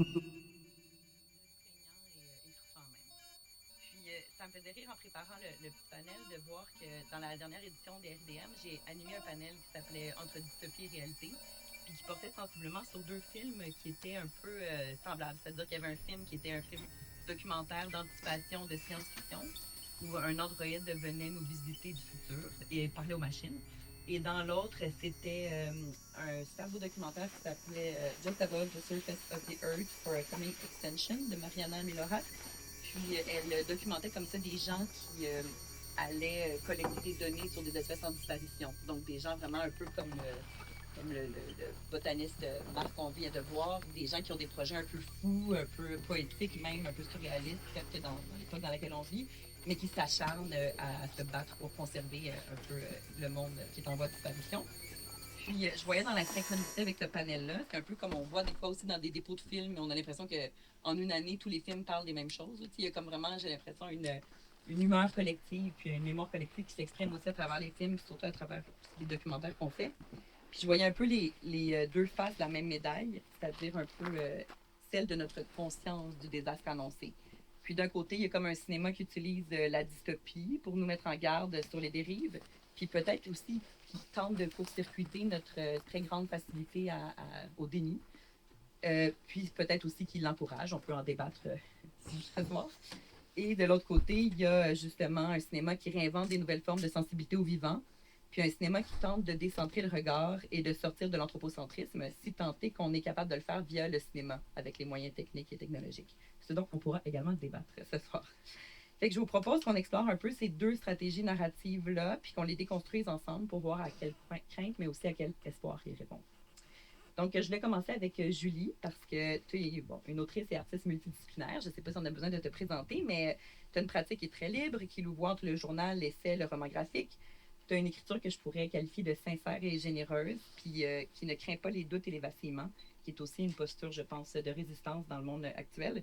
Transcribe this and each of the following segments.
étouffant même. Puis ça me faisait rire en préparant le petit panel de voir que dans la dernière édition des RDM, j'ai animé un panel qui s'appelait Entre dystopie et réalité, puis qui portait sensiblement sur deux films qui étaient un peu semblables. C'est-à-dire qu'il y avait un film qui était un film documentaire d'anticipation de science-fiction, où un androïde venait nous visiter du futur et parler aux machines. Et dans l'autre, c'était un super beau documentaire qui s'appelait Just Above the Surface of the Earth for a Coming Extension de Mariana Milorat. Puis elle documentait comme ça des gens qui allaient collecter des données sur des espèces en disparition. Donc des gens vraiment un peu comme le botaniste Marc qu'on vient de voir, des gens qui ont des projets un peu fous, un peu poétiques, même un peu surréalistes, presque dans l'époque dans laquelle on vit, mais qui s'acharnent à se battre pour conserver un peu le monde qui est en voie de disparition. Puis je voyais dans la synchronicité avec ce panel-là, c'est un peu comme on voit des fois aussi dans des dépôts de films, on a l'impression qu'en une année, tous les films parlent des mêmes choses. Il y a comme vraiment, j'ai l'impression, une humeur collective, puis une mémoire collective qui s'exprime aussi à travers les films, surtout à travers les documentaires qu'on fait. Puis je voyais un peu les deux faces de la même médaille, c'est-à-dire un peu celle de notre conscience du désastre annoncé. Puis d'un côté, il y a comme un cinéma qui utilise la dystopie pour nous mettre en garde sur les dérives, puis peut-être aussi qui tente de court-circuiter notre très grande facilité au déni. Puis peut-être aussi qui l'encourage, on peut en débattre ce soir. Et de l'autre côté, il y a justement un cinéma qui réinvente des nouvelles formes de sensibilité au vivant, puis un cinéma qui tente de décentrer le regard et de sortir de l'anthropocentrisme, si tant est qu'on est capable de le faire via le cinéma, avec les moyens techniques et technologiques. C'est donc qu'on pourra également débattre ce soir. Fait que je vous propose qu'on explore un peu ces deux stratégies narratives-là, puis qu'on les déconstruise ensemble pour voir à quelle crainte, mais aussi à quel espoir ils répondent. Donc, je vais commencer avec Julie, parce que tu es une autrice et artiste multidisciplinaire. Je ne sais pas si on a besoin de te présenter, mais tu as une pratique qui est très libre, qui louvoie entre le journal, l'essai, le roman graphique. Tu as une écriture que je pourrais qualifier de sincère et généreuse, puis qui ne craint pas les doutes et les vacillements, qui est aussi une posture, je pense, de résistance dans le monde actuel.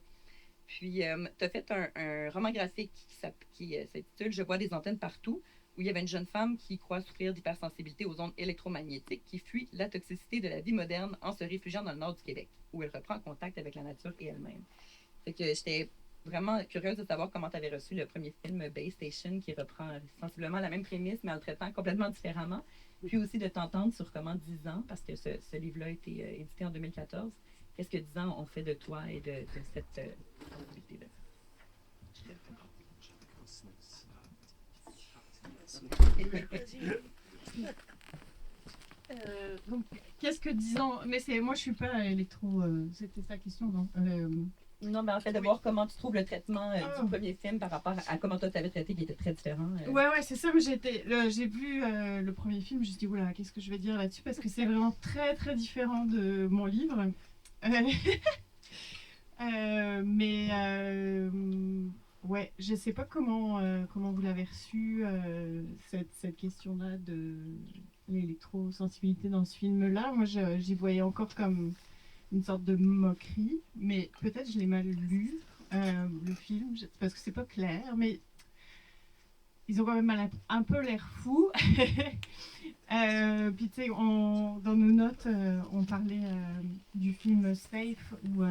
Puis, tu as fait un roman graphique qui s'intitule Je vois des antennes partout, où il y avait une jeune femme qui croit souffrir d'hypersensibilité aux ondes électromagnétiques, qui fuit la toxicité de la vie moderne en se réfugiant dans le nord du Québec, où elle reprend contact avec la nature et elle-même. Fait que j'étais vraiment curieuse de savoir comment tu avais reçu le premier film Base Station, qui reprend sensiblement la même prémisse, mais en le traitant complètement différemment. Puis aussi de t'entendre sur comment 10 ans, parce que ce livre-là a été édité en 2014, qu'est-ce que 10 ans ont fait de toi et de cette sensibilité-là? Donc, qu'est-ce que 10 ans? Mais moi, je suis pas électro. C'était sa question, non? Non, mais en fait, de voir comment tu trouves le traitement du premier film par rapport à comment toi t'avais traité, qui était très différent. Ouais, c'est ça. Mais j'ai vu le premier film, je me suis dit, oula, qu'est-ce que je vais dire là-dessus? Parce que c'est vraiment très, très différent de mon livre. Mais ouais, je sais pas comment vous l'avez reçu, cette question-là de l'électrosensibilité dans ce film-là. Moi, j'y voyais encore comme une sorte de moquerie, mais peut-être je l'ai mal lu, le film, parce que c'est pas clair, mais ils ont quand même un peu l'air fous. Puis tu sais, dans nos notes, on parlait du film Safe, où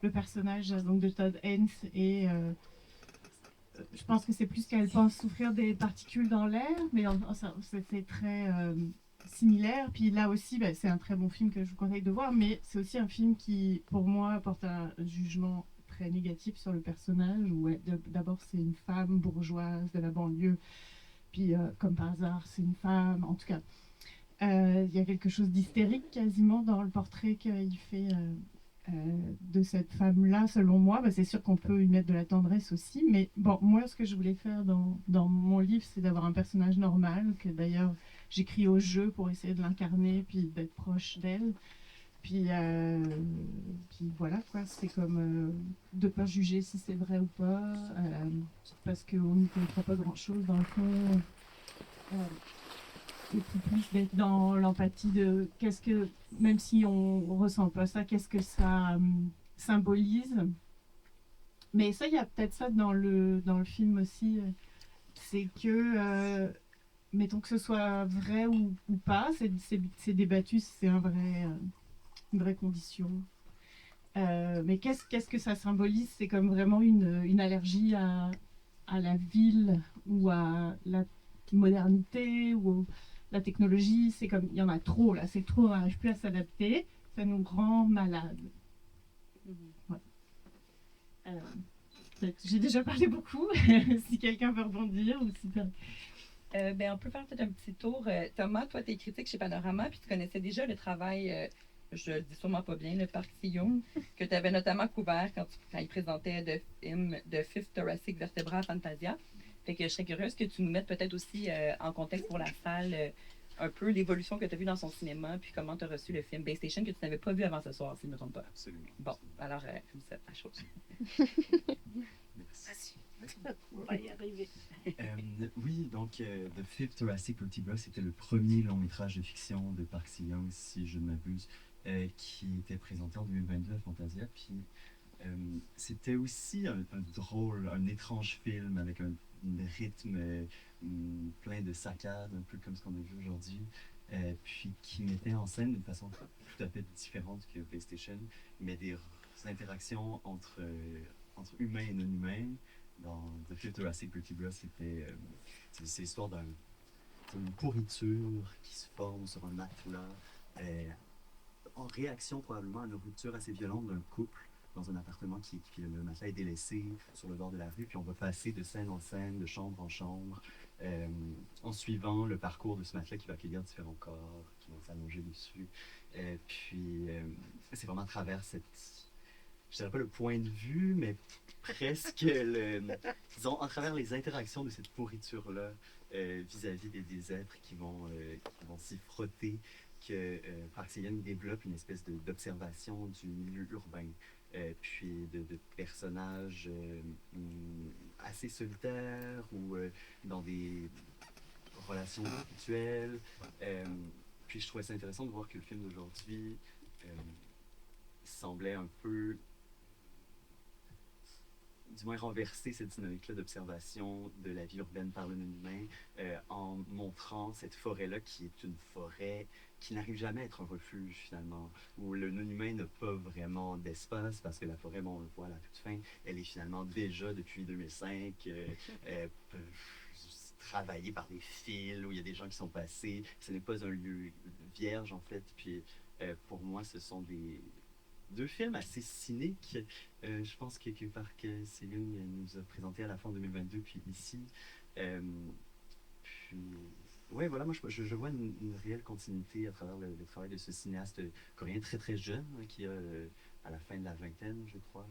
le personnage donc, de Todd Haynes et je pense que c'est plus qu'elle pense souffrir des particules dans l'air, mais c'est très similaire. Puis là aussi, c'est un très bon film que je vous conseille de voir, mais c'est aussi un film qui, pour moi, porte un jugement très négatif sur le personnage, où d'abord c'est une femme bourgeoise de la banlieue, puis comme par hasard c'est une femme, en tout cas. Il y a quelque chose d'hystérique quasiment dans le portrait qu'il fait de cette femme-là, selon moi. C'est sûr qu'on peut y mettre de la tendresse aussi, mais bon, moi, ce que je voulais faire dans mon livre, c'est d'avoir un personnage normal, que d'ailleurs j'écris au jeu pour essayer de l'incarner, puis d'être proche d'elle. Puis voilà, quoi, c'est comme de pas juger si c'est vrai ou pas, parce qu'on ne comprend pas grand-chose dans le fond. Et puis plus d'être dans l'empathie de qu'est-ce que, même si on ressent pas ça, qu'est-ce que ça symbolise. Mais ça, il y a peut-être ça dans le film aussi, c'est que, mettons que ce soit vrai ou pas, c'est débattu si c'est un vrai une vraie condition. Mais qu'est-ce que ça symbolise? C'est comme vraiment une allergie à la ville ou à la modernité ou la technologie. C'est comme, il y en a trop là, c'est trop, on n'arrive plus à s'adapter. Ça nous rend malades. Ouais. J'ai déjà parlé beaucoup. Si quelqu'un veut rebondir ou si On peut faire peut-être un petit tour. Thomas, toi, tu es critique chez Panorama, puis tu connaissais déjà le travail, je le dis sûrement pas bien, le Parc Sillon, que tu avais notamment couvert quand il présentait le film de Fifth Thoracic Vertebra Fantasia. Fait que je serais curieuse que tu nous mettes peut-être aussi en contexte pour la salle un peu l'évolution que tu as vue dans son cinéma, puis comment tu as reçu le film Bay Station que tu n'avais pas vu avant ce soir, si je ne me trompe pas. Absolument. Bon, alors, comme ça, la chose. Merci. On va y arriver. Oui, donc The Fifth Thoracic Vertebra, c'était le premier long métrage de fiction de Park Si-young, si je ne m'abuse, qui était présenté en 2022 à Fantasia. Puis c'était aussi un drôle, un étrange film avec un rythme plein de saccades, un peu comme ce qu'on a vu aujourd'hui. Puis qui mettait en scène d'une façon tout à fait différente que PlayStation, mais des interactions entre humains et non-humains. Dans The Fifth Thoracic Vertebra, c'est l'histoire d'une pourriture qui se forme sur un matelas, en réaction probablement à une rupture assez violente d'un couple dans un appartement qui le matelas est délaissé sur le bord de la rue, puis on va passer de scène en scène, de chambre en chambre, en suivant le parcours de ce matelas qui va accueillir différents corps qui vont s'allonger dessus. Puis c'est vraiment à travers je dirais pas le point de vue, mais presque disons, à travers les interactions de cette pourriture-là vis-à-vis des êtres qui vont s'y frotter, que Park Si-young développe une espèce d'observation du milieu urbain, puis de personnages assez solitaires ou dans des relations rituelles. Puis je trouvais ça intéressant de voir que le film d'aujourd'hui semblait un peu, du moins, renverser cette dynamique-là d'observation de la vie urbaine par le non-humain en montrant cette forêt-là qui est une forêt qui n'arrive jamais à être un refuge, finalement, où le non-humain n'a pas vraiment d'espace parce que la forêt, bon, on le voit à la toute fin, elle est finalement déjà, depuis 2005, travaillée par des fils, où il y a des gens qui sont passés. Ce n'est pas un lieu vierge, en fait. Puis, pour moi, ce sont deux films assez cyniques. Je pense que Park Si-young nous a présenté à la fin 2022, puis ici. Puis, ouais, voilà, moi je vois une réelle continuité à travers le travail de ce cinéaste coréen très très jeune, qui a à la fin de la vingtaine, je crois.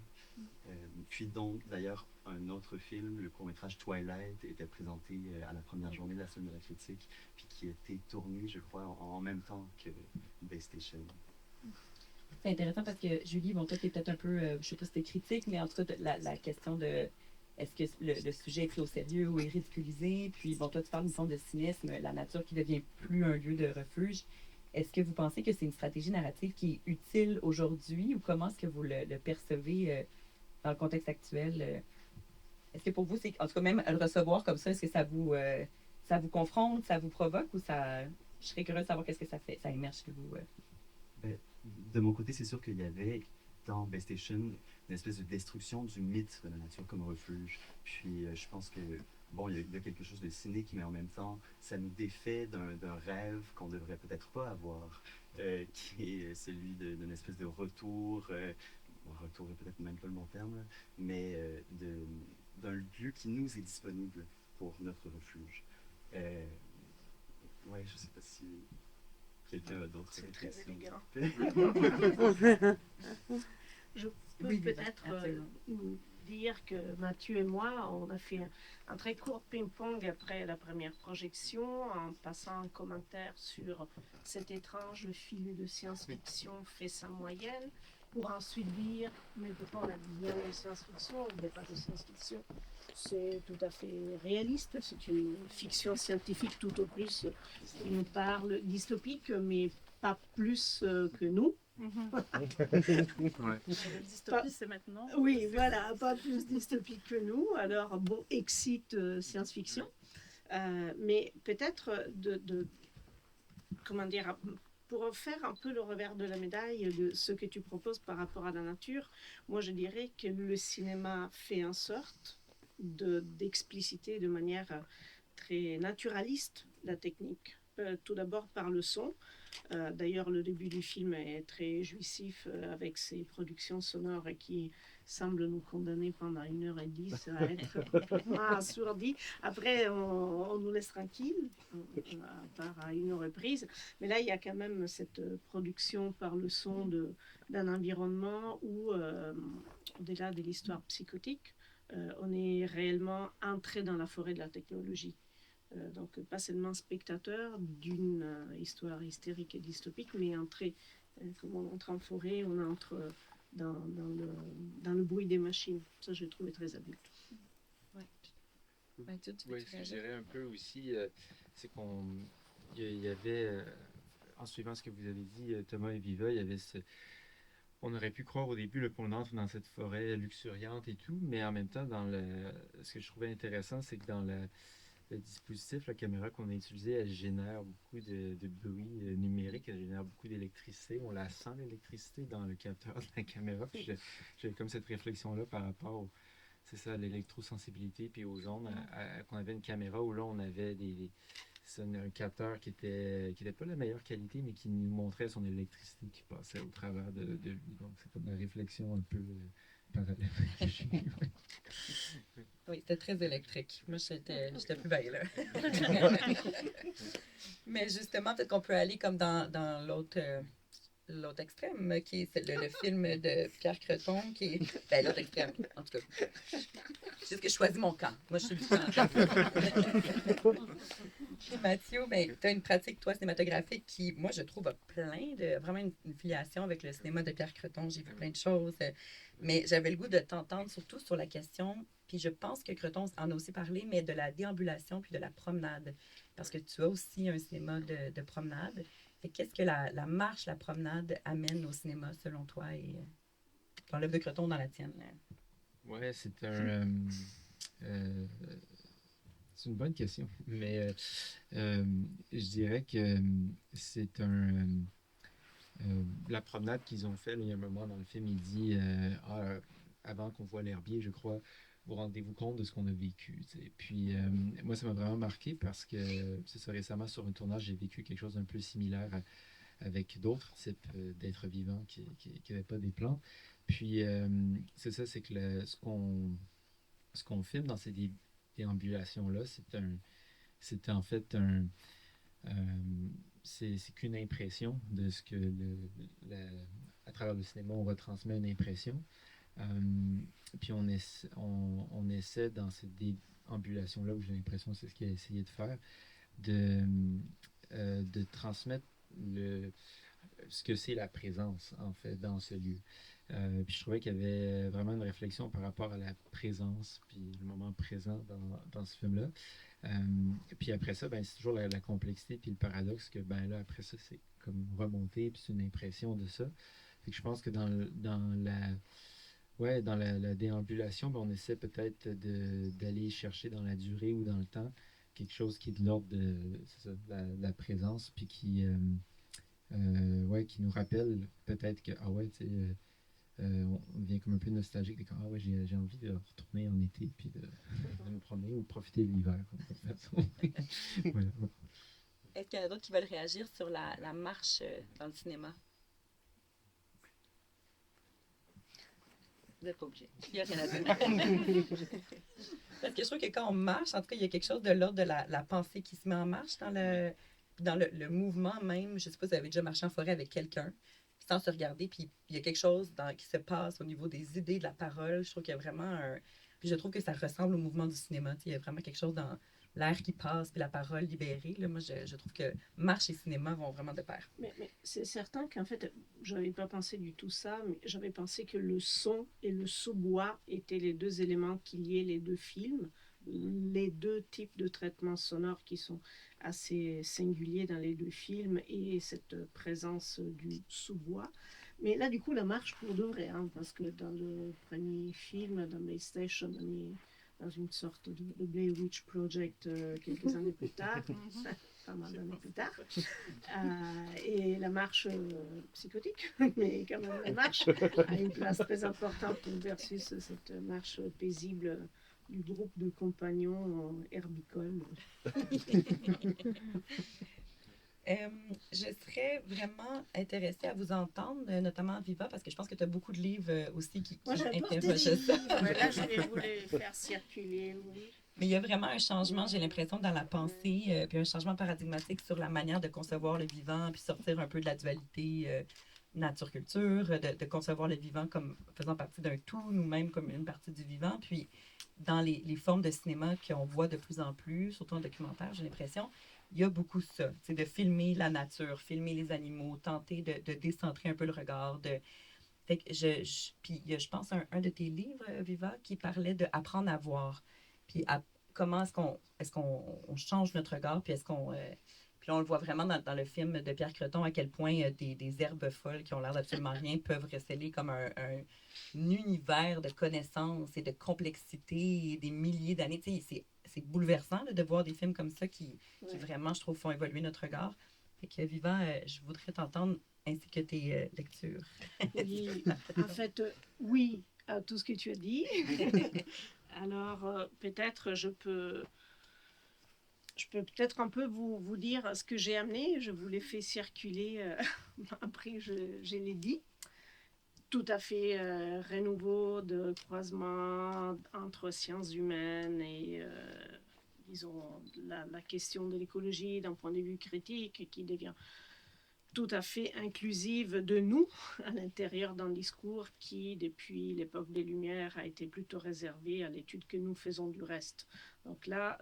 Puis donc, d'ailleurs, un autre film, le court-métrage Twilight, était présenté à la première journée de la semaine de la critique, puis qui a été tourné, je crois, en même temps que Bay Station. C'est intéressant parce que Julie, bon, toi, tu es peut-être un peu, je sais pas si c'était critique, mais en tout cas, la question de est-ce que le sujet est pris au sérieux ou est ridiculisé? Puis, bon, toi, tu parles d'une forme de cynisme, la nature qui devient plus un lieu de refuge. Est-ce que vous pensez que c'est une stratégie narrative qui est utile aujourd'hui ou comment est-ce que vous le percevez dans le contexte actuel? Est-ce que pour vous, c'est, en tout cas, même le recevoir comme ça, est-ce que ça vous confronte, ça vous provoque ou ça. Je serais curieuse de savoir qu'est-ce que ça fait, ça émerge chez vous. De mon côté, c'est sûr qu'il y avait dans Bay Station une espèce de destruction du mythe de la nature comme refuge. Puis je pense que, bon, il y a quelque chose de cynique, mais en même temps, ça nous défait d'un rêve qu'on ne devrait peut-être pas avoir, qui est celui d'une espèce de retour, retour est peut-être même pas le bon terme, là, mais d'un lieu qui nous est disponible pour notre refuge. Ouais, je sais pas si quelqu'un a d'autres questions. Je peux peut-être dire que Mathieu et moi, on a fait un très court ping-pong après la première projection, en passant un commentaire sur cet étrange film de science-fiction fait sa moyenne, pour ensuite dire, mais pourquoi on a bien de science-fiction, on n'est pas de science-fiction. C'est tout à fait réaliste, c'est une fiction scientifique tout au plus qui nous parle dystopique, mais pas plus que nous. Ouais. Dystopie, c'est maintenant. Oui, voilà, pas plus dystopique que nous. Alors, bon, excite science-fiction. Mais peut-être comment dire, pour faire un peu le revers de la médaille de ce que tu proposes par rapport à la nature, moi je dirais que le cinéma fait en sorte d'expliciter de manière très naturaliste la technique. Tout d'abord par le son. D'ailleurs, le début du film est très jouissif avec ses productions sonores qui semblent nous condamner pendant 1h10 à être assourdis. Après, on nous laisse tranquilles, à part à une reprise. Mais là, il y a quand même cette production par le son d'un environnement où, au-delà de l'histoire psychotique, on est réellement entré dans la forêt de la technologie. Donc, pas seulement spectateur d'une histoire hystérique et dystopique, mais entré, comme on entre en forêt, on entre dans le bruit des machines. Ça, je l'ai trouvé très adulte. Ouais. Oui, ce que je dirais un peu aussi, c'est il y avait, en suivant ce que vous avez dit, Thomas et Viva, il y avait on aurait pu croire au début qu'on entre dans cette forêt luxuriante et tout, mais en même temps, ce que je trouvais intéressant, c'est que dans le dispositif, la caméra qu'on a utilisée, elle génère beaucoup de bruit numérique, elle génère beaucoup d'électricité. On la sent, l'électricité, dans le capteur de la caméra. Puis j'avais comme cette réflexion-là par rapport c'est ça, à l'électrosensibilité, puis aux ondes, qu'on avait une caméra où là, on avait un capteur qui était pas la meilleure qualité, mais qui nous montrait son électricité qui passait au travers de lui. Donc, c'est comme une réflexion un peu parallèle que j'ai eue. Oui, c'était très électrique. Moi, j'étais plus belle, là. Mais justement, peut-être qu'on peut aller comme dans l'autre extrême, qui est le film de Pierre Creton, qui est... Ben, l'autre extrême, en tout cas. C'est ce que je choisis mon camp. Moi, je suis du camp. Puis Mathieu, ben, tu as une pratique, toi, cinématographique qui, moi, je trouve, a vraiment une filiation avec le cinéma de Pierre Creton. J'ai vu plein de choses. Mais j'avais le goût de t'entendre surtout sur la question, puis je pense que Creton en a aussi parlé, mais de la déambulation puis de la promenade. Parce que tu as aussi un cinéma de promenade. Fait qu'est-ce que la marche, la promenade amène au cinéma, selon toi, et dans l'œuvre de Creton, dans la tienne? Ouais, c'est c'est une bonne question, mais je dirais que c'est la promenade qu'ils ont fait, là, il y a un moment dans le film, il dit avant qu'on voit l'herbier, je crois, vous rendez-vous compte de ce qu'on a vécu. T'sais. Puis moi, ça m'a vraiment marqué parce que c'est ça, récemment sur un tournage, j'ai vécu quelque chose d'un peu similaire avec d'autres types d'êtres vivants qui n'avaient pas des plans. Puis c'est ça, c'est que ce qu'on filme dans ces déambulations-là, c'est en fait c'est qu'une impression de ce que à travers le cinéma, on retransmet une impression. Puis on essaie dans cette déambulation-là, où j'ai l'impression que c'est ce qu'il a essayé de faire, de transmettre ce que c'est la présence, en fait, dans ce lieu. Puis je trouvais qu'il y avait vraiment une réflexion par rapport à la présence, puis le moment présent dans ce film-là. Puis après ça, ben, c'est toujours la complexité puis le paradoxe que ben là, après ça, c'est comme remonter, puis c'est une impression de ça. Fait que je pense que dans la déambulation, ben, on essaie peut-être d'aller chercher dans la durée ou dans le temps quelque chose qui est de l'ordre de la présence, puis qui nous rappelle peut-être que, ah ouais, tu sais, on devient comme un peu nostalgique, de comme, ah ouais, j'ai envie de retourner en été, puis de me promener ou profiter de l'hiver. De toute façon. Voilà. Est-ce qu'il y en a d'autres qui veulent réagir sur la marche dans le cinéma? Vous n'êtes pas obligé. Il n'y a rien à dire. Parce que je trouve que quand on marche, en tout cas, il y a quelque chose de l'ordre de la pensée qui se met en marche dans le mouvement même. Je ne sais pas si vous avez déjà marché en forêt avec quelqu'un, sans se regarder, puis il y a quelque chose qui se passe au niveau des idées, de la parole. Je trouve qu'il y a vraiment Puis je trouve que ça ressemble au mouvement du cinéma. Il y a vraiment quelque chose dans l'air qui passe, puis la parole libérée. Là. Moi, je trouve que marche et cinéma vont vraiment de pair. Mais c'est certain qu'en fait, je n'avais pas pensé du tout ça, mais j'avais pensé que le son et le sous-bois étaient les deux éléments qui liaient les deux films, les deux types de traitements sonores qui sont assez singuliers dans les deux films et cette présence du sous-bois. Mais là, du coup, la marche pour de vrai, hein, parce que dans le premier film, dans Bay Station, on est dans une sorte de Blair Witch Project quelques années plus tard. pas mal d'années plus tard. Et la marche psychotique, mais quand même la marche a une place très importante versus cette marche paisible du groupe de compagnons herbicoles. Je serais vraiment intéressée à vous entendre, notamment Viva, parce que je pense que tu as beaucoup de livres aussi qui Moi, j'apporte des interrogent livres. ça. Là, je vais vous les faire circuler. Oui. Mais il y a vraiment un changement, j'ai l'impression, dans la pensée, puis un changement paradigmatique sur la manière de concevoir le vivant, puis sortir un peu de la dualité nature-culture, de concevoir le vivant comme faisant partie d'un tout, nous-mêmes comme une partie du vivant. Puis dans les formes de cinéma qu'on voit de plus en plus, surtout en documentaire, j'ai l'impression, il y a beaucoup ça, c'est de filmer la nature, filmer les animaux, tenter de décentrer un peu le regard. Fait que puis il y a, je pense, un de tes livres, Viva, qui parlait d'apprendre à voir. Puis comment est-ce qu'on change notre regard, puis est-ce qu'on... puis là, on le voit vraiment dans le film de Pierre Creton, à quel point des herbes folles qui ont l'air d'absolument rien peuvent receler comme un univers de connaissances et de complexité et des milliers d'années. Tu sais, c'est bouleversant là, de voir des films comme ça qui vraiment, je trouve, font évoluer notre regard. Fait que, Vivant, je voudrais t'entendre ainsi que tes lectures. Oui, en fait, oui à tout ce que tu as dit. Alors, peut-être je peux peut-être un peu vous dire ce que j'ai amené. Je vous l'ai fait circuler, après je l'ai dit. Tout à fait renouveau de croisement entre sciences humaines et, disons, la question de l'écologie d'un point de vue critique qui devient tout à fait inclusive de nous à l'intérieur d'un discours qui, depuis l'époque des Lumières, a été plutôt réservé à l'étude que nous faisons du reste. Donc là,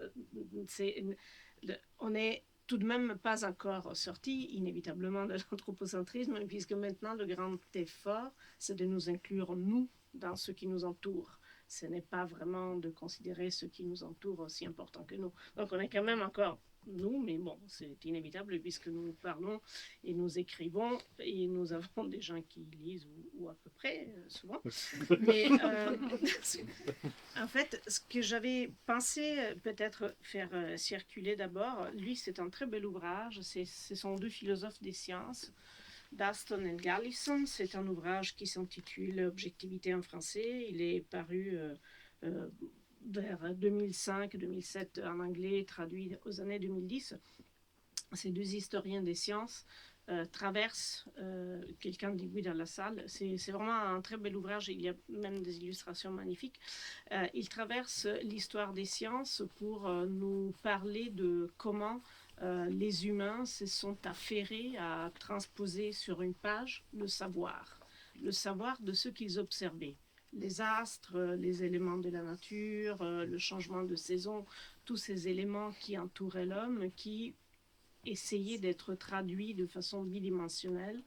on n'est tout de même pas encore sorti inévitablement de l'anthropocentrisme, puisque maintenant le grand effort, c'est de nous inclure, nous, dans ce qui nous entoure. Ce n'est pas vraiment de considérer ce qui nous entoure aussi important que nous. Donc on est quand même encore nous, mais bon, c'est inévitable puisque nous parlons et nous écrivons et nous avons des gens qui lisent ou à peu près, souvent. Mais en fait, ce que j'avais pensé peut-être faire circuler d'abord, lui, c'est un très bel ouvrage. Ce sont deux philosophes des sciences, Daston et Garlison. C'est un ouvrage qui s'intitule Objectivité en français. Il est paru vers 2005-2007 en anglais, traduit aux années 2010. Ces deux historiens des sciences traversent, quelqu'un dit oui dans la salle, c'est vraiment un très bel ouvrage, il y a même des illustrations magnifiques. Ils traversent l'histoire des sciences pour nous parler de comment les humains se sont affairés à transposer sur une page le savoir de ce qu'ils observaient. Les astres, les éléments de la nature, le changement de saison, tous ces éléments qui entouraient l'homme, qui essayaient d'être traduits de façon bidimensionnelle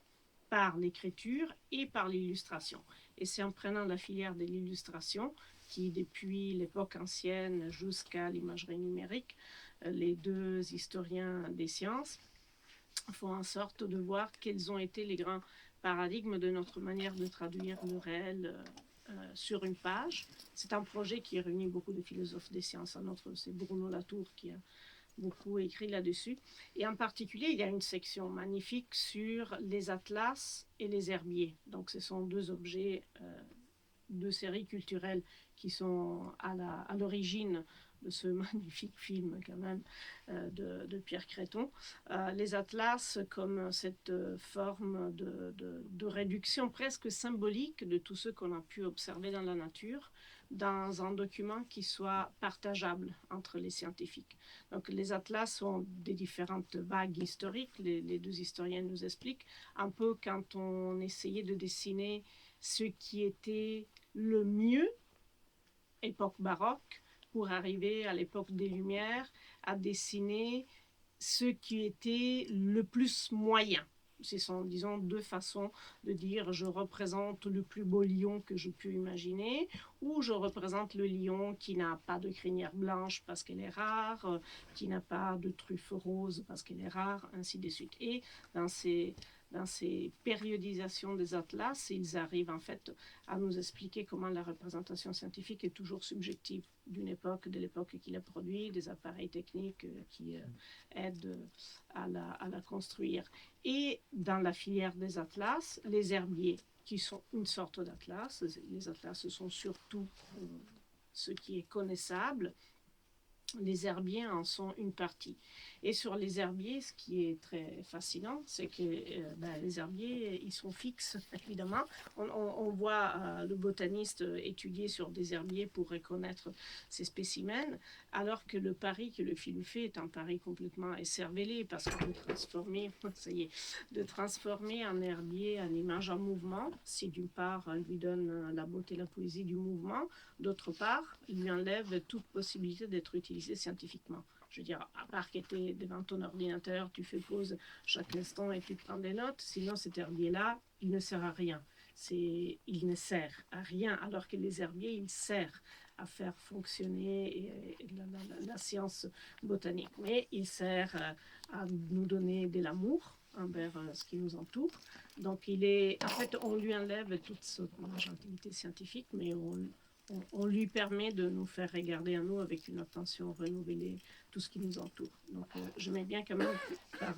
par l'écriture et par l'illustration. Et c'est en prenant la filière de l'illustration qui, depuis l'époque ancienne jusqu'à l'imagerie numérique, les deux historiens des sciences font en sorte de voir quels ont été les grands paradigmes de notre manière de traduire le réel sur une page. C'est un projet qui réunit beaucoup de philosophes des sciences. Un autre, c'est Bruno Latour qui a beaucoup écrit là-dessus. Et en particulier, il y a une section magnifique sur les atlas et les herbiers. Donc, ce sont deux objets, deux séries culturelles qui sont à l'origine de ce magnifique film quand même de Pierre Creton. Les atlas comme cette forme de réduction presque symbolique de tout ce qu'on a pu observer dans la nature dans un document qui soit partageable entre les scientifiques. Donc les atlas sont des différentes vagues historiques, les deux historiens nous expliquent, un peu quand on essayait de dessiner ce qui était le mieux, époque baroque, pour arriver à l'époque des Lumières, à dessiner ce qui était le plus moyen. Ce sont, disons, deux façons de dire je représente le plus beau lion que je peux imaginer, ou je représente le lion qui n'a pas de crinière blanche parce qu'elle est rare, qui n'a pas de truffe rose parce qu'elle est rare, ainsi de suite. Et dans dans ces périodisations des atlas, ils arrivent en fait à nous expliquer comment la représentation scientifique est toujours subjective d'une époque, de l'époque qui l'a produit, des appareils techniques qui aident à la construire. Et dans la filière des atlas, les herbiers, qui sont une sorte d'atlas, les atlas ce sont surtout ce qui est connaissable, les herbiers en sont une partie. Et sur les herbiers, ce qui est très fascinant, c'est que les herbiers, ils sont fixes, évidemment. On voit le botaniste étudier sur des herbiers pour reconnaître ces spécimens, alors que le pari que le film fait est un pari complètement écervelé, parce que de transformer un herbier en image en mouvement, si d'une part, lui donne la beauté, la poésie du mouvement, d'autre part, il lui enlève toute possibilité d'être utilisé scientifiquement. Je veux dire, à part que tu es devant ton ordinateur, tu fais pause chaque instant et tu prends des notes, sinon cet herbier-là, il ne sert à rien. Il ne sert à rien, alors que les herbiers, ils servent à faire fonctionner la science botanique. Mais il sert à nous donner de l'amour envers ce qui nous entoure. Donc, en fait, on lui enlève toute son gentilité scientifique, mais on lui permet de nous faire regarder à nous avec une attention renouvelée tout ce qui nous entoure. Donc, j'aimais bien quand même, par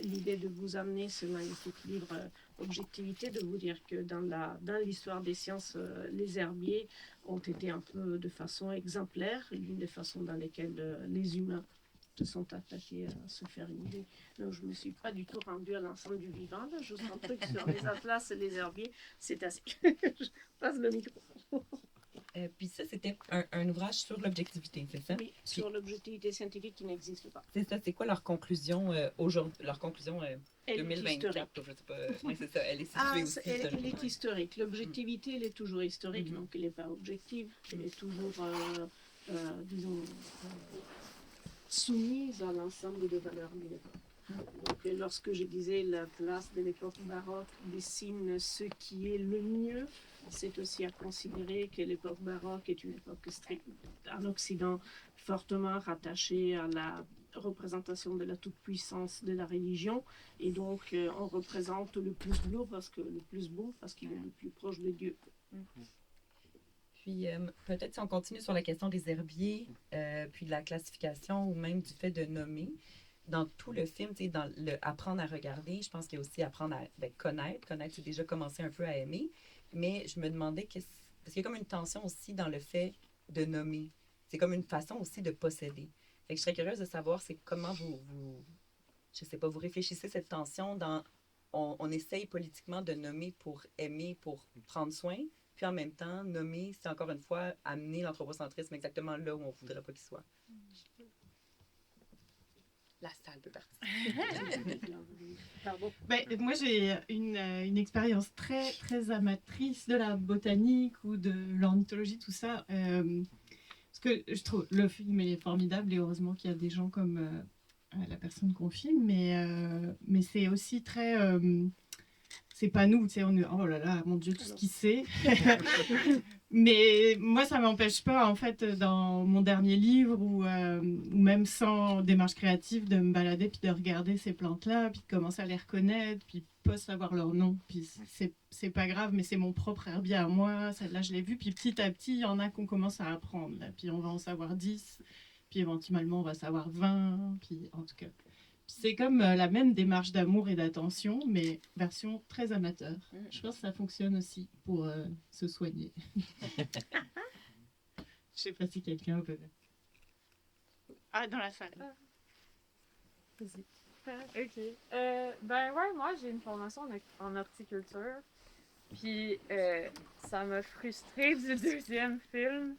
l'idée de vous amener ce magnifique livre Objectivité, de vous dire que dans l'histoire des sciences, les herbiers ont été un peu de façon exemplaire, l'une des façons dans lesquelles les humains se sont attaqués à se faire une idée. Donc, je ne me suis pas du tout rendue à l'ensemble du vivant, là. Juste un truc sur les atlas et les herbiers, c'est assez. Je passe le micro. Puis ça, c'était un ouvrage sur l'objectivité, c'est ça? Oui, sur l'objectivité scientifique qui n'existe pas. C'est ça, c'est quoi leur conclusion aujourd'hui, leur conclusion 2024? Je sais pas. Oui, c'est ça, elle est située aussi. Elle est historique. L'objectivité, elle est toujours historique, donc elle n'est pas objective. Elle est toujours, disons, soumise à l'ensemble des valeurs de l'époque. Donc, lorsque je disais la place de l'époque baroque dessine ce qui est le mieux, c'est aussi à considérer que l'époque baroque est une époque en Occident fortement rattachée à la représentation de la toute-puissance de la religion, et donc on représente le plus beau parce qu'il est le plus proche de Dieu. Puis peut-être si on continue sur la question des herbiers, puis de la classification ou même du fait de nommer. Dans tout le film, dans le apprendre à regarder, je pense qu'il y a aussi apprendre à connaître. Connaître, c'est déjà commencer un peu à aimer. Mais je me demandais, parce qu'il y a comme une tension aussi dans le fait de nommer. C'est comme une façon aussi de posséder. Fait que je serais curieuse de savoir, c'est comment je sais pas, vous réfléchissez cette tension dans, on essaye politiquement de nommer pour aimer, pour prendre soin, puis en même temps, nommer, c'est encore une fois amener l'anthropocentrisme exactement là où on voudrait pas qu'il soit. La salle peut participer. Moi, j'ai une expérience très, très amatrice de la botanique ou de l'ornithologie, tout ça. Parce que je trouve le film est formidable et heureusement qu'il y a des gens comme la personne qu'on filme, mais c'est aussi très... c'est pas nous, tu sais, on est, oh là là, mon Dieu, tout ce qu'il sait. Mais moi, ça m'empêche pas, en fait, dans mon dernier livre, ou même sans démarche créative, de me balader, puis de regarder ces plantes-là, puis de commencer à les reconnaître, puis pas savoir leur nom. Puis c'est pas grave, mais c'est mon propre herbier à moi, celle-là, je l'ai vu. Puis petit à petit, il y en a qu'on commence à apprendre, là. Puis on va en savoir 10, puis éventuellement, on va savoir 20, puis en tout cas... C'est comme la même démarche d'amour et d'attention, mais version très amateur. Je pense que ça fonctionne aussi pour se soigner. Je sais pas si quelqu'un peut... Ah, dans la salle. Vas-y. OK. Moi, j'ai une formation en horticulture. Puis, ça m'a frustrée du deuxième film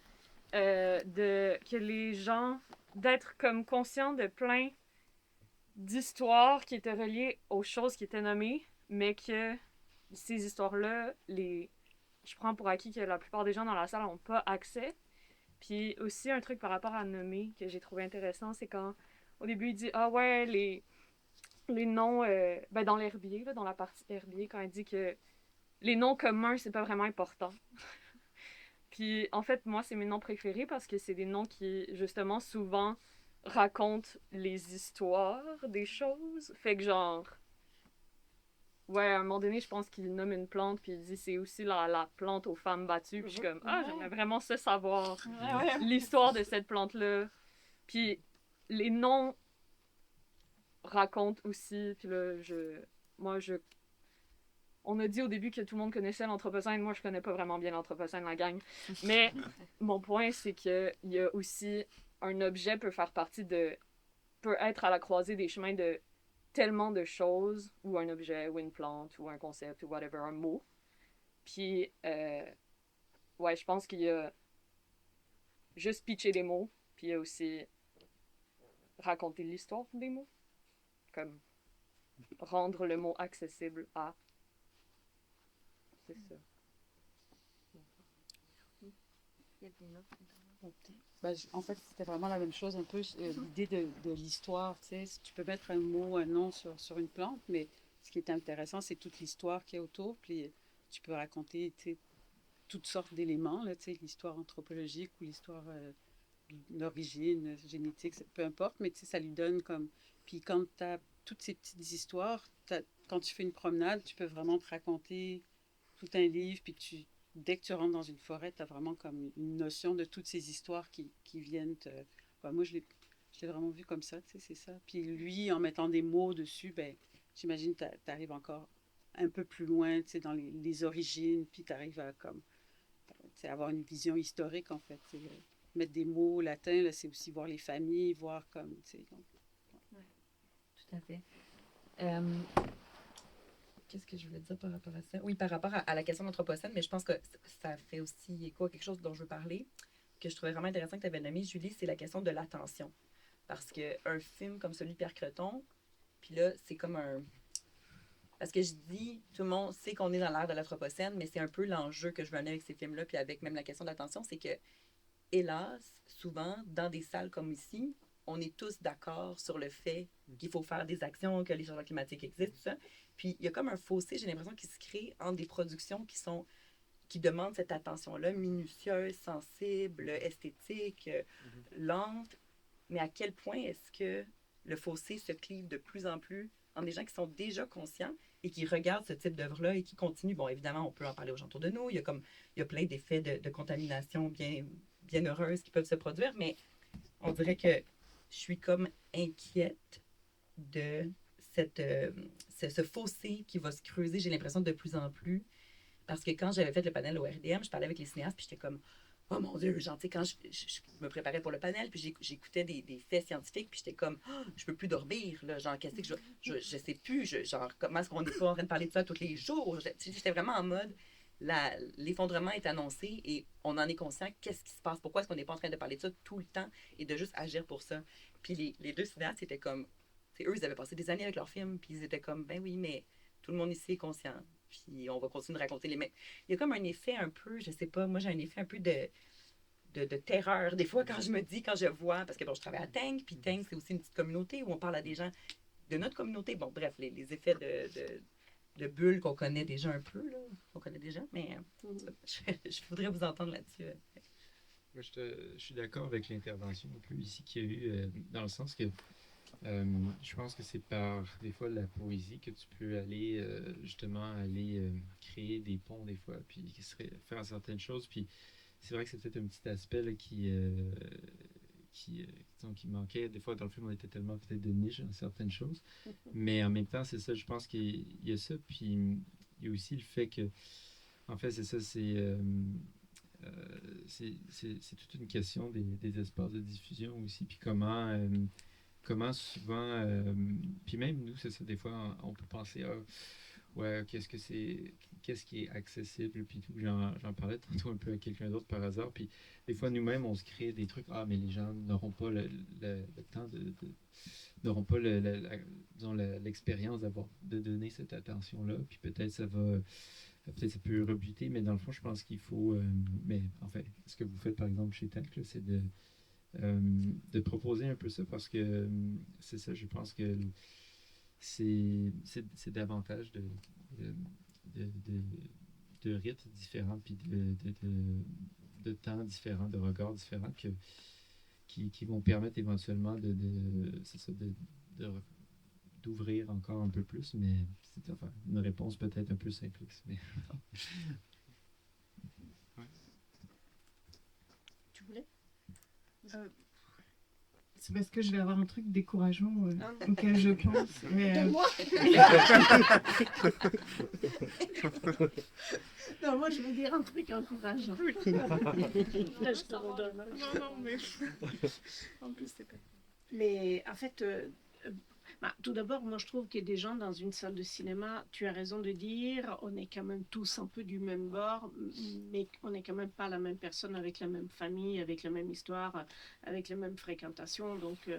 que les gens... d'être comme conscients de plein d'histoires qui étaient reliées aux choses qui étaient nommées, mais que ces histoires-là, je prends pour acquis que la plupart des gens dans la salle n'ont pas accès. Puis aussi, un truc par rapport à nommer que j'ai trouvé intéressant, c'est quand, au début, il dit « Ah ouais, les noms, dans l'herbier, là, dans la partie herbier, quand il dit que les noms communs, c'est pas vraiment important. » Puis, en fait, moi, c'est mes noms préférés parce que c'est des noms qui, justement, souvent racontent les histoires des choses. Fait que, genre, ouais, à un moment donné, je pense qu'il nomme une plante, puis il dit c'est aussi la plante aux femmes battues. Puis je suis comme, j'aimerais vraiment ça savoir l'histoire de cette plante-là. Puis les noms racontent aussi, puis là, moi, on a dit au début que tout le monde connaissait l'Anthropocène. Moi, je connais pas vraiment bien l'Anthropocène, la gang. Mais mon point, c'est qu'il y a aussi un objet peut être à la croisée des chemins de tellement de choses, ou un objet, ou une plante, ou un concept, ou whatever, un mot. Puis, ouais, je pense qu'il y a juste pitcher des mots, puis il y a aussi raconter l'histoire des mots. Comme rendre le mot accessible à. C'est ça. Ben, en fait, c'était vraiment la même chose, un peu l'idée de l'histoire. Tu sais, tu peux mettre un mot, un nom sur une plante, mais ce qui est intéressant, c'est toute l'histoire qui est autour. Puis tu peux raconter, tu sais, toutes sortes d'éléments, là, tu sais, l'histoire anthropologique ou l'histoire d'origine, génétique, peu importe, mais tu sais, ça lui donne comme. Puis quand tu as toutes ces petites histoires, quand tu fais une promenade, tu peux vraiment te raconter tout un livre, puis dès que tu rentres dans une forêt, tu as vraiment comme une notion de toutes ces histoires qui viennent te... Ben, moi, je l'ai vraiment vu comme ça, tu sais, c'est ça. Puis lui, en mettant des mots dessus, ben, j'imagine que tu arrives encore un peu plus loin, tu sais, dans les origines, puis tu arrives à comme, tu sais, avoir une vision historique, en fait. Tu sais, mettre des mots latins, là, c'est aussi voir les familles, voir comme, tu sais, donc... Ouais, tout à fait. Qu'est-ce que je voulais dire par rapport à ça? Oui, par rapport à la question d'Anthropocène, mais je pense que ça fait aussi écho à quelque chose dont je veux parler, que je trouvais vraiment intéressant que tu avais nommé, Julie, c'est la question de l'attention. Parce qu'un film comme celui de Pierre Creton, puis là, c'est comme un... Parce que je dis, tout le monde sait qu'on est dans l'ère de l'Anthropocène, mais c'est un peu l'enjeu que je veux amener avec ces films-là, puis avec même la question de l'attention, c'est que, hélas, souvent, dans des salles comme ici, on est tous d'accord sur le fait qu'il faut faire des actions, que les changements climatiques existent, tout ça. Puis il y a comme un fossé, j'ai l'impression, qui se crée entre des productions qui demandent cette attention-là, minutieuse, sensible, esthétique, lente. Mais à quel point est-ce que le fossé se clive de plus en plus entre des gens qui sont déjà conscients et qui regardent ce type d'œuvre-là et qui continuent. Bon, évidemment, on peut en parler aux gens autour de nous. Il y a plein d'effets de contamination bien heureuses qui peuvent se produire, mais on dirait que je suis comme inquiète de ce fossé qui va se creuser, j'ai l'impression, de plus en plus. Parce que quand j'avais fait le panel au RDM, je parlais avec les cinéastes, puis j'étais comme, oh mon Dieu, genre, tu sais, quand je me préparais pour le panel, puis j'écoutais des faits scientifiques, puis j'étais comme, oh, je peux plus dormir, là, genre, qu'est-ce que je sais plus, genre, comment est-ce qu'on n'est pas en train de parler de ça tous les jours? J'étais vraiment en mode, l'effondrement est annoncé et on en est conscient, qu'est-ce qui se passe? Pourquoi est-ce qu'on n'est pas en train de parler de ça tout le temps et de juste agir pour ça? Puis les deux cinéastes, c'était comme, eux, ils avaient passé des années avec leur film, puis ils étaient comme, ben oui, mais tout le monde ici est conscient. Puis on va continuer de raconter les mêmes. Il y a comme un effet un peu, je sais pas, moi j'ai un effet un peu de terreur. Des fois, quand je vois, parce que bon, je travaille à Tank, puis Tank, c'est aussi une petite communauté où on parle à des gens de notre communauté. Bon, bref, les effets de bulles qu'on connaît déjà un peu, là, qu'on connaît déjà, mais je voudrais vous entendre là-dessus. Moi, je suis d'accord avec l'intervention un peu ici qu'il y a eu, dans le sens que je pense que c'est par des fois la poésie que tu peux aller justement créer des ponts des fois, puis faire certaines choses. Puis c'est vrai que c'est peut-être un petit aspect là, qui manquait. Des fois, dans le film, on était tellement peut-être de niche dans certaines choses. Mais en même temps, c'est ça, je pense qu'il y a ça. Puis il y a aussi le fait que, en fait, c'est ça, c'est toute une question des espaces de diffusion aussi. Puis comment souvent, puis même nous, c'est ça, des fois, on peut penser, ouais, qu'est-ce qui est accessible, puis tout. J'en parlais tantôt un peu à quelqu'un d'autre par hasard, puis des fois, nous-mêmes, on se crée des trucs, mais les gens n'auront pas le temps n'auront pas disons, l'expérience de donner cette attention-là, puis peut-être ça peut rebuter, mais dans le fond, je pense qu'il faut, mais en fait, ce que vous faites par exemple chez TAC, là, c'est de proposer un peu ça parce que c'est ça, je pense que c'est davantage de rites différents puis de temps différents, de regards différents qui vont permettre éventuellement c'est ça, d'ouvrir encore un peu plus, mais c'est enfin, une réponse peut-être un peu simpliste. Mais... Ouais. Tu voulais? C'est parce que je vais avoir un truc décourageant auquel je pense. Mais, moi Non, moi je veux dire un truc encourageant. Là, je te redonne. Non, mais... en plus, c'est pas... Mais en fait, tout d'abord, moi je trouve qu'il y a des gens dans une salle de cinéma, tu as raison de dire, on est quand même tous un peu du même bord, mais on n'est quand même pas la même personne avec la même famille, avec la même histoire, avec les mêmes fréquentations. Donc,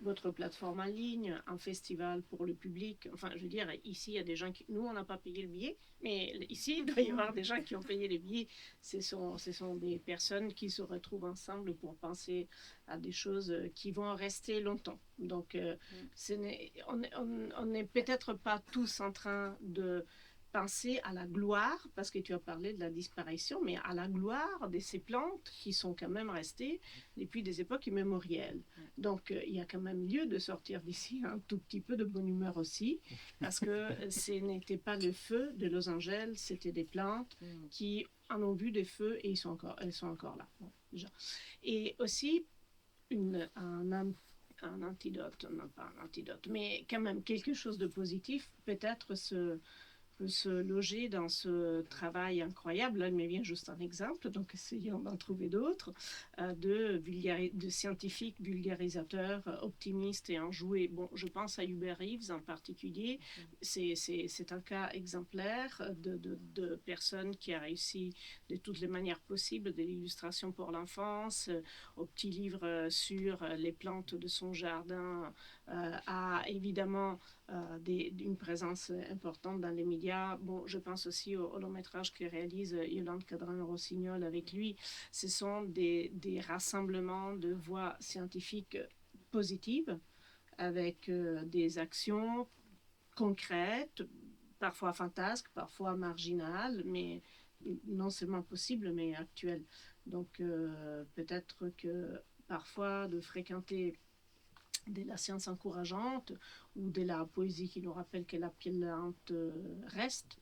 votre plateforme en ligne, un festival pour le public, enfin, je veux dire, ici, il y a des gens qui... Nous, on n'a pas payé le billet, mais ici, il doit y avoir des gens qui ont payé les billets. Ce sont des personnes qui se retrouvent ensemble pour penser à des choses qui vont rester longtemps. Donc, on n'est peut-être pas tous en train de penser à la gloire, parce que tu as parlé de la disparition, mais à la gloire de ces plantes qui sont quand même restées depuis des époques immémorielles. Donc, il y a quand même lieu de sortir d'ici un tout petit peu de bonne humeur aussi, parce que ce n'était pas le feu de Los Angeles, c'était des plantes qui en ont vu des feux et elles sont encore là. Bon, déjà. Et aussi, un antidote, non pas un antidote, mais quand même quelque chose de positif, peut-être peut se loger dans ce travail incroyable. Là, il me vient juste un exemple, donc essayons d'en trouver d'autres, de scientifiques vulgarisateurs, optimistes et enjoués. Bon, je pense à Hubert Reeves en particulier. C'est un cas exemplaire de personne qui a réussi de toutes les manières possibles, de l'illustration pour l'enfance, au petit livre sur les plantes de son jardin, à évidemment une présence importante dans les médias. Bon, je pense aussi au long métrage que réalise Yolande Cadran-Rossignol avec lui. Ce sont des rassemblements de voix scientifiques positives avec des actions concrètes, parfois fantasques, parfois marginales, mais non seulement possibles, mais actuelles. Donc peut-être que parfois de fréquenter de la science encourageante ou de la poésie qui nous rappelle que la plante reste,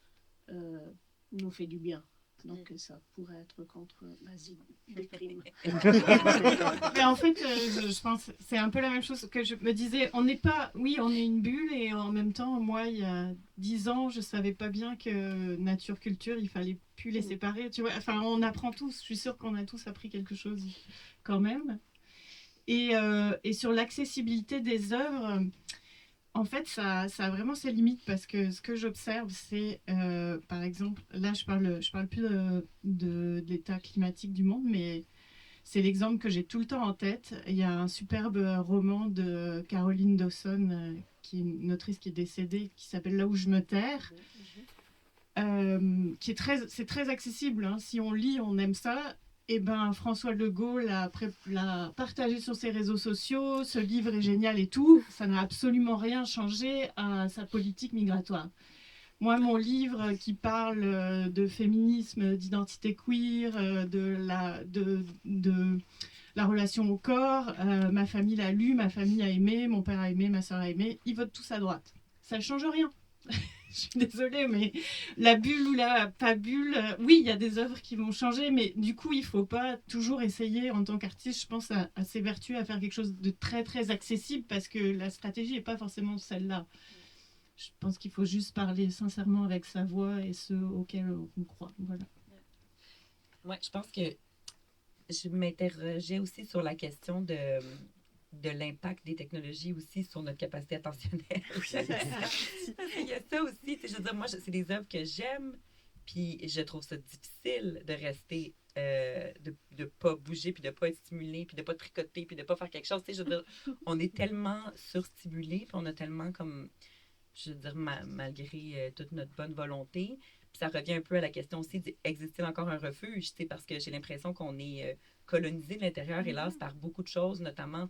nous fait du bien. Donc ça pourrait être contre l'asile des crimes. Mais en fait, je pense que c'est un peu la même chose que je me disais. On n'est pas... Oui, on est une bulle et en même temps, moi, il y a 10 ans, je ne savais pas bien que nature-culture, il fallait plus les séparer. Tu vois, enfin, on apprend tous. Je suis sûre qu'on a tous appris quelque chose quand même. Et sur l'accessibilité des œuvres, en fait, ça a vraiment ses limites parce que ce que j'observe, c'est, par exemple, là, je parle plus de l'état climatique du monde, mais c'est l'exemple que j'ai tout le temps en tête. Il y a un superbe roman de Caroline Dawson, qui est une autrice qui est décédée, qui s'appelle Là où je me terre, c'est très accessible. Hein. Si on lit, on aime ça. Eh ben, François Legault l'a partagé sur ses réseaux sociaux, ce livre est génial et tout, ça n'a absolument rien changé à sa politique migratoire. Moi, mon livre qui parle de féminisme, d'identité queer, de la relation au corps, ma famille l'a lu, ma famille a aimé, mon père a aimé, ma soeur a aimé, ils votent tous à droite. Ça ne change rien. Je suis désolée, mais la bulle ou la pas bulle, oui, il y a des œuvres qui vont changer, mais du coup, il ne faut pas toujours essayer, en tant qu'artiste, je pense, à s'évertuer à faire quelque chose de très, très accessible, parce que la stratégie n'est pas forcément celle-là. Je pense qu'il faut juste parler sincèrement avec sa voix et ceux auxquels on croit. Voilà. Ouais, je pense que je m'interrogeais aussi sur la question de l'impact des technologies aussi sur notre capacité attentionnelle. Il y a ça aussi. Je veux dire, moi, c'est des œuvres que j'aime, puis je trouve ça difficile de rester, de pas bouger, puis de pas être stimulé, puis de pas tricoter, puis de pas faire quelque chose. Je veux dire, on est tellement surstimulé, puis on a tellement comme, je veux dire, malgré toute notre bonne volonté. Puis ça revient un peu à la question aussi, existe-t-il encore un refuge? Parce que j'ai l'impression qu'on est colonisé de l'intérieur, hélas, par beaucoup de choses, notamment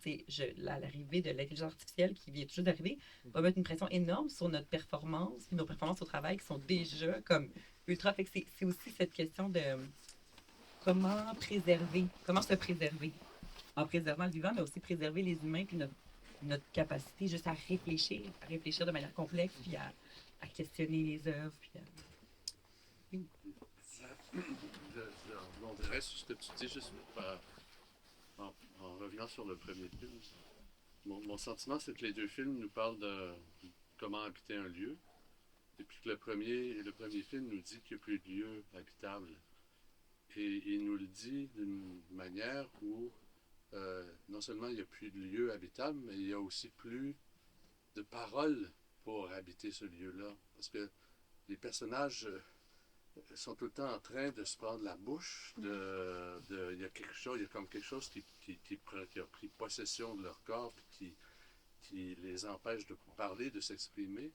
l'arrivée de l'intelligence artificielle qui vient toujours d'arriver, va mettre une pression énorme sur notre performance, puis nos performances au travail qui sont déjà comme ultra. Fait que c'est aussi cette question de comment se préserver en préservant le vivant, mais aussi préserver les humains, puis notre capacité juste à réfléchir de manière complexe, puis à questionner les œuvres. Puis Oui. Je rebondirais sur ce que tu dis juste en revenant sur le premier film. Mon sentiment, c'est que les deux films nous parlent de comment habiter un lieu. Et puis que le premier film nous dit qu'il n'y a plus de lieu habitable. Et il nous le dit d'une manière où non seulement il n'y a plus de lieu habitable, mais il y a aussi plus de paroles pour habiter ce lieu-là. Parce que les personnages sont tout le temps en train de se prendre la bouche. Il y a comme quelque chose qui a pris possession de leur corps, qui les empêche de parler, de s'exprimer.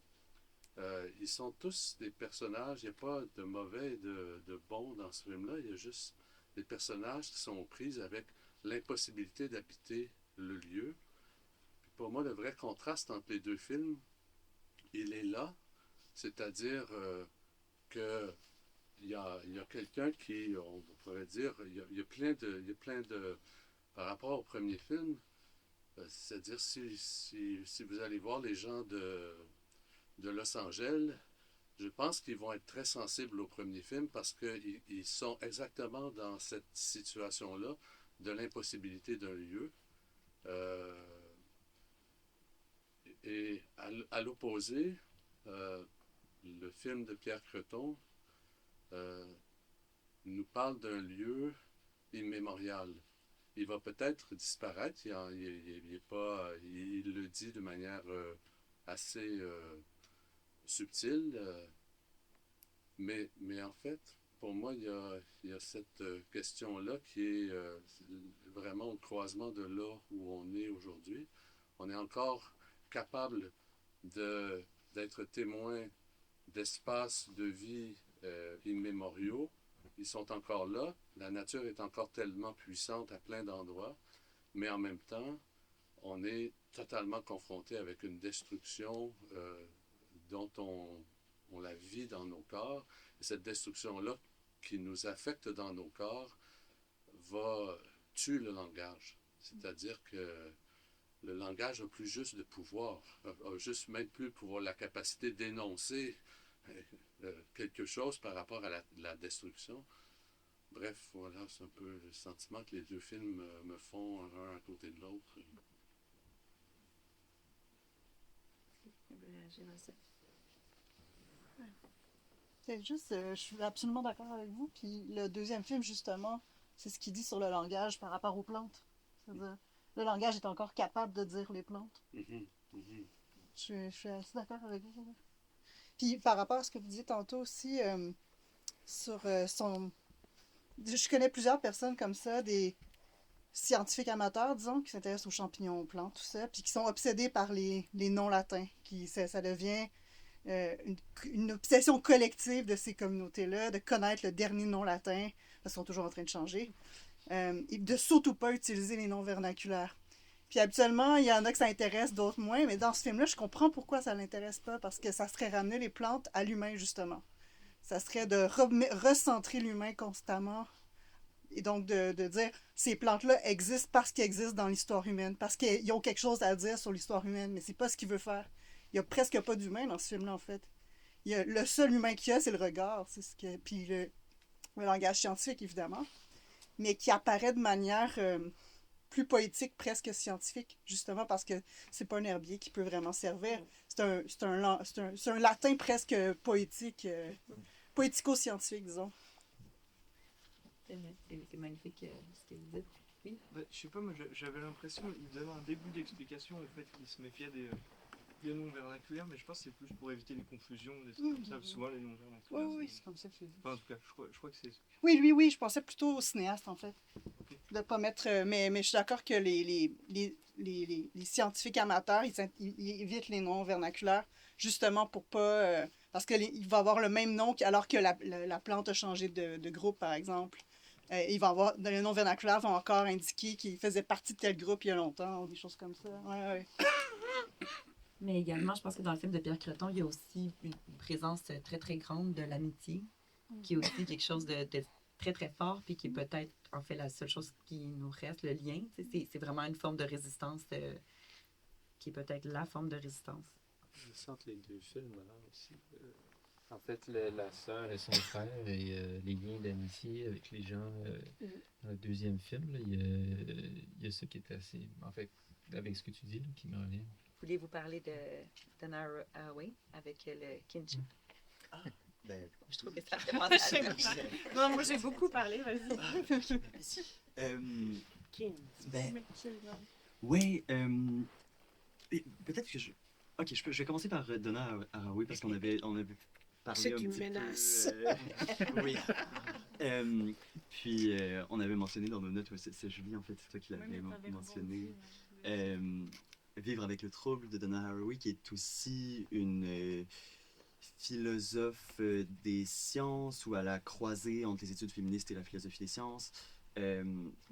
Ils sont tous des personnages, il n'y a pas de mauvais et de bons dans ce film-là, il y a juste des personnages qui sont aux prises avec l'impossibilité d'habiter le lieu. Puis pour moi, le vrai contraste entre les deux films, il est là, c'est-à-dire que il y a quelqu'un qui, on pourrait dire, il y a plein de par rapport au premier film, c'est-à-dire si vous allez voir les gens de Los Angeles, je pense qu'ils vont être très sensibles au premier film parce qu'ils sont exactement dans cette situation-là de l'impossibilité d'un lieu. Et à l'opposé, le film de Pierre Creton nous parle d'un lieu immémorial. Il va peut-être disparaître, il le dit de manière assez subtile, mais en fait, pour moi, il y a cette question-là qui est vraiment au croisement de là où on est aujourd'hui. On est encore capable d'être témoin d'espaces de vie immémoriaux. Ils sont encore là. La nature est encore tellement puissante à plein d'endroits, mais en même temps, on est totalement confronté avec une destruction dont on la vit dans nos corps. Et cette destruction-là qui nous affecte dans nos corps va tuer le langage. C'est-à-dire que le langage n'a plus juste de pouvoir, a juste même plus le pouvoir, la capacité d'énoncer quelque chose par rapport à la destruction. Bref, voilà, c'est un peu le sentiment que les deux films me font un à côté de l'autre. C'est juste, je suis absolument d'accord avec vous. Puis le deuxième film, justement, c'est ce qu'il dit sur le langage par rapport aux plantes. C'est-à-dire, le langage est encore capable de dire les plantes. Je suis assez d'accord avec vous. Puis par rapport à ce que vous disiez tantôt aussi, sur son... Je connais plusieurs personnes comme ça, des scientifiques amateurs, disons, qui s'intéressent aux champignons, aux plantes, tout ça, puis qui sont obsédés par les noms latins. Ça devient une obsession collective de ces communautés-là, de connaître le dernier nom latin, parce qu'ils sont toujours en train de changer, et de surtout pas utiliser les noms vernaculaires. Puis habituellement, il y en a que ça intéresse, d'autres moins, mais dans ce film-là, je comprends pourquoi ça l'intéresse pas, parce que ça serait ramener les plantes à l'humain, justement. Ça serait de recentrer l'humain constamment, et donc de dire, ces plantes-là existent parce qu'elles existent dans l'histoire humaine, parce qu'ils ont quelque chose à dire sur l'histoire humaine, mais c'est pas ce qu'il veut faire. Il n'y a presque pas d'humain dans ce film-là, en fait. Le seul humain qu'il y a, c'est le regard, puis le langage scientifique, évidemment, mais qui apparaît de manière plus poétique, presque scientifique, justement parce que c'est pas un herbier qui peut vraiment servir. C'est un latin presque poétique, poético-scientifique, disons. C'est magnifique ce que vous dites. Oui. Je sais pas, moi j'avais l'impression qu'il donnait un début d'explication au fait qu'il se méfiait des noms vernaculaires, mais je pense que c'est plus pour éviter les confusions, des trucs comme ça. Souvent les noms vernaculaires. Oui, c'est comme ça que je dis. Enfin, en tout cas, je crois que c'est. Oui, je pensais plutôt au cinéaste, en fait. Okay. De pas mettre. Mais je suis d'accord que les scientifiques amateurs, ils évitent les noms vernaculaires, justement pour pas. Parce qu'il va avoir le même nom alors que la plante a changé de groupe, par exemple. Il va avoir, les noms vernaculaires vont encore indiquer qu'il faisait partie de tel groupe il y a longtemps, ou des choses comme ça. Ouais. Mais également, je pense que dans le film de Pierre Creton, il y a aussi une présence très, très grande de l'amitié, qui est aussi quelque chose de très, très fort, puis qui est peut-être, en fait, la seule chose qui nous reste, le lien. C'est vraiment une forme de résistance qui est peut-être la forme de résistance. Je sens entre les deux films là aussi. En fait, la sœur et son frère et les liens d'amitié avec les gens. Dans le deuxième film, là, il y a ça qui est assez. En fait, avec ce que tu dis, là, qui me revient. Voulez-vous parler de Donna Haraway avec le kinship? Ben, Je trouve que ça fait penser à ça. Non, moi j'ai beaucoup parlé, vas-y. Ben, oui, peut-être que je... Ok, je vais commencer par Donna Haraway parce qu'on avait parlé C'est un une petit menace. peu... oui. Puis, on avait mentionné dans nos notes, c'est Julie, en fait, c'est toi qui l'avais mentionné. Vivre avec le trouble de Donna Haraway, qui est aussi une philosophe des sciences ou à la croisée entre les études féministes et la philosophie des sciences.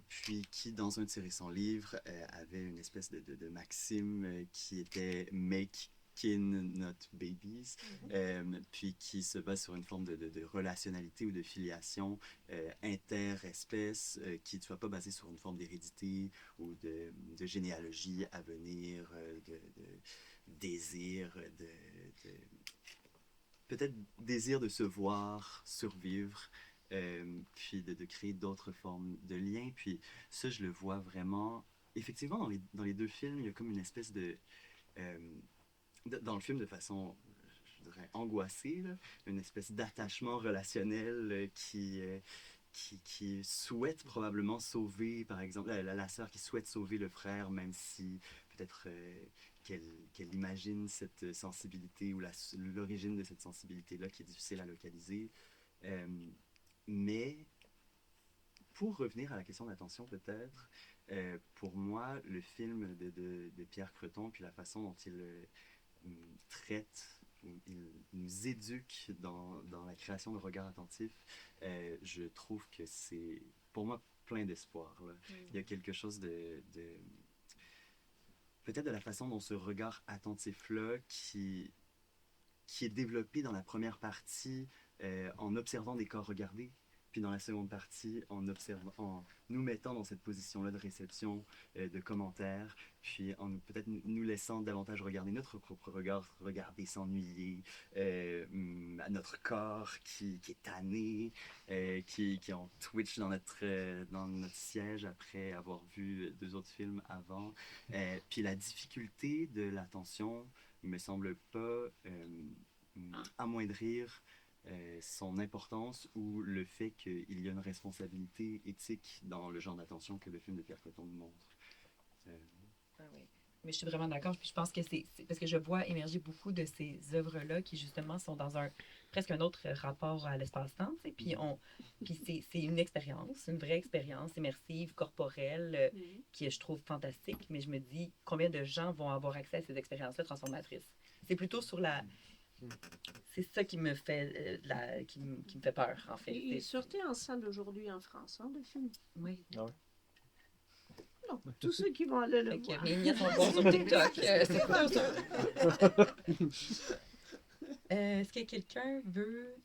Puis qui, dans un de ses récents livres, avait une espèce de maxime qui était « make kin, not babies », puis qui se base sur une forme de relationnalité ou de filiation interespèce qui ne soit pas basée sur une forme d'hérédité ou de généalogie à venir, de désir, peut-être désir de se voir survivre, puis de créer d'autres formes de liens. Puis ça, je le vois vraiment... Effectivement, dans les deux films, il y a comme une espèce de... dans le film, de façon, je dirais, angoissée, là, une espèce d'attachement relationnel qui souhaite probablement sauver, par exemple, la sœur qui souhaite sauver le frère, même si peut-être qu'elle imagine cette sensibilité ou l'origine de cette sensibilité-là qui est difficile à localiser. Mais pour revenir à la question d'attention peut-être, pour moi, le film de Pierre Creton, puis la façon dont il traite, il nous éduque dans la création de regards attentifs, je trouve que c'est, pour moi, plein d'espoir. Il y a quelque chose peut-être de la façon dont ce regard attentif-là qui est développé dans la première partie en observant des corps regardés, puis dans la seconde partie en nous mettant dans cette position-là de réception, de commentaires, puis en peut-être nous laissant davantage regarder notre propre regard, regarder s'ennuyer, à notre corps qui est tanné, qui en twitch dans notre siège après avoir vu 2 autres films avant. Puis la difficulté de l'attention ne me semble pas amoindrir son importance ou le fait qu'il y a une responsabilité éthique dans le genre d'attention que le film de Pierre Creton nous montre. Oui. Mais je suis vraiment d'accord. Puis je pense que c'est parce que je vois émerger beaucoup de ces œuvres-là qui, justement, sont dans presque un autre rapport à l'espace-temps. Puis c'est une expérience, une vraie expérience immersive, corporelle, qui je trouve fantastique. Mais je me dis, combien de gens vont avoir accès à ces expériences-là transformatrices? C'est plutôt sur la... C'est ça qui me fait, qui me fait peur, en fait. Il sortait en salle aujourd'hui en France, le film. Oui. Ah ouais. Non, tous ceux qui vont aller le voir. Mes miens sont bons sur TikTok, c'est pas ça. Est-ce que quelqu'un veut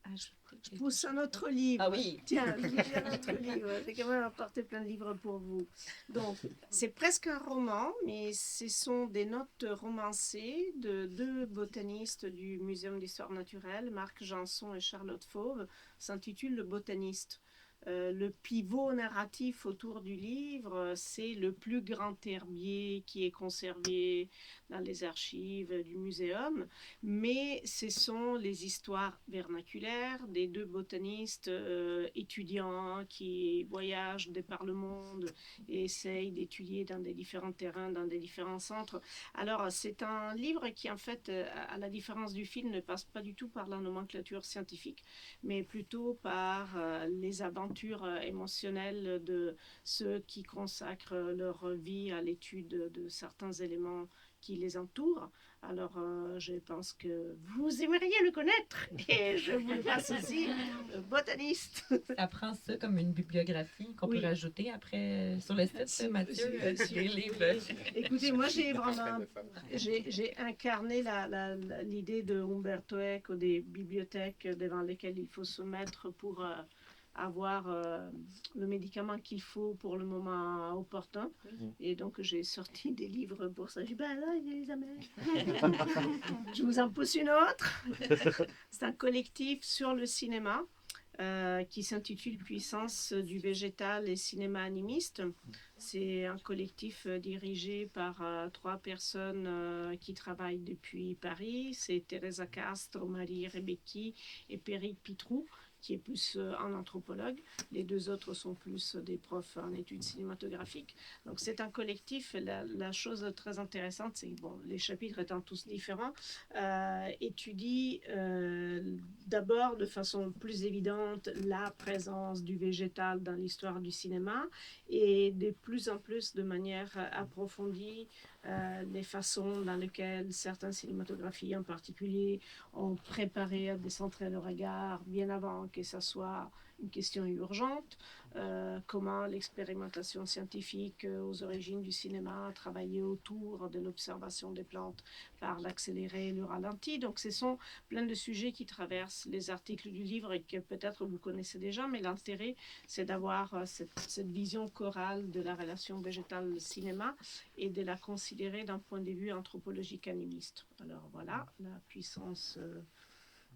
ajouter? Je pousse un autre livre. Ah oui. Tiens, lisez un autre livre. J'ai quand même apporté plein de livres pour vous. Donc, c'est presque un roman, mais ce sont des notes romancées de 2 botanistes du Muséum d'histoire naturelle, Marc Janson et Charlotte Fauve. S'intitule Le botaniste. Le pivot narratif autour du livre, c'est le plus grand herbier qui est conservé dans les archives du muséum, mais ce sont les histoires vernaculaires des 2 botanistes étudiants qui voyagent de par le monde et essayent d'étudier dans des différents terrains, dans des différents centres. Alors, c'est un livre qui, en fait, à la différence du film, ne passe pas du tout par la nomenclature scientifique, mais plutôt par les aventures émotionnelles de ceux qui consacrent leur vie à l'étude de certains éléments qui les entourent. Alors, je pense que vous aimeriez le connaître et je vous le passe aussi, botaniste. Ça prend ça comme une bibliographie qu'on peut rajouter après sur le site, Mathieu, sur les livres. Écoutez, moi, j'ai incarné l'idée de Umberto Eco des bibliothèques devant lesquelles il faut se mettre pour avoir le médicament qu'il faut pour le moment opportun. Et donc, j'ai sorti des livres pour ça. J'ai dit, ben là, Elisabeth, je vous en pousse une autre. C'est un collectif sur le cinéma qui s'intitule Puissance du végétal et cinéma animiste. C'est un collectif dirigé par 3 personnes qui travaillent depuis Paris. C'est Teresa Castro, Marie Rebecchi et Péric Pitrou, qui est plus un anthropologue. Les 2 autres sont plus des profs en études cinématographiques. Donc c'est un collectif. La chose très intéressante, c'est que bon, les chapitres étant tous différents, étudient d'abord de façon plus évidente la présence du végétal dans l'histoire du cinéma et de plus en plus de manière approfondie les façons dans lesquelles certaines cinématographies en particulier ont préparé à décentrer le regard bien avant que ça soit une question urgente, comment l'expérimentation scientifique aux origines du cinéma a travaillé autour de l'observation des plantes par l'accéléré et le ralenti. Donc ce sont plein de sujets qui traversent les articles du livre et que peut-être vous connaissez déjà, mais l'intérêt c'est d'avoir cette vision chorale de la relation végétale-cinéma et de la considérer d'un point de vue anthropologique animiste. Alors voilà, la puissance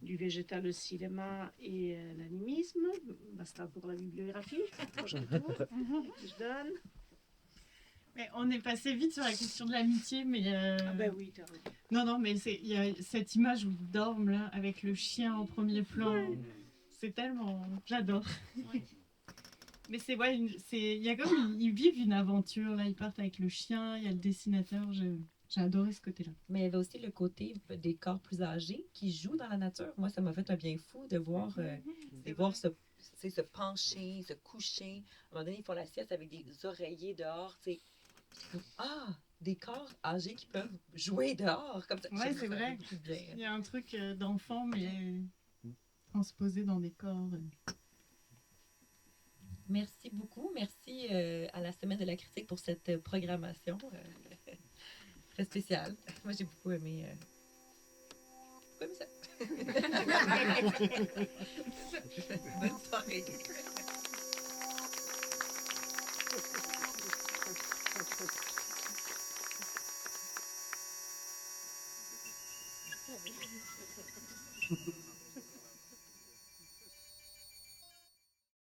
du végétal, le cinéma et l'animisme. Basta pour la bibliographie. Prochain tour. Je donne. Mais on est passé vite sur la question de l'amitié, mais... Ah ben oui, t'as raison. Non, mais il y a cette image où ils dorment, là, avec le chien en premier plan. Ouais. C'est tellement... J'adore. Ouais. Mais c'est... Ouais, il y a comme... Ils vivent une aventure, là. Ils partent avec le chien, il y a le dessinateur. J'ai adoré ce côté-là. Mais il y avait aussi le côté des corps plus âgés qui jouent dans la nature. Moi, ça m'a fait un bien fou de voir, se pencher, se coucher. À un moment donné, ils font la sieste avec des oreillers dehors. Des corps âgés qui peuvent jouer dehors. Comme ça. Ouais, c'est vrai. Il y a un truc d'enfant, mais transposé dans des corps. Merci beaucoup. Merci à la Semaine de la critique pour cette programmation. Très spécial. Moi, j'ai beaucoup aimé ça. Bonne soirée.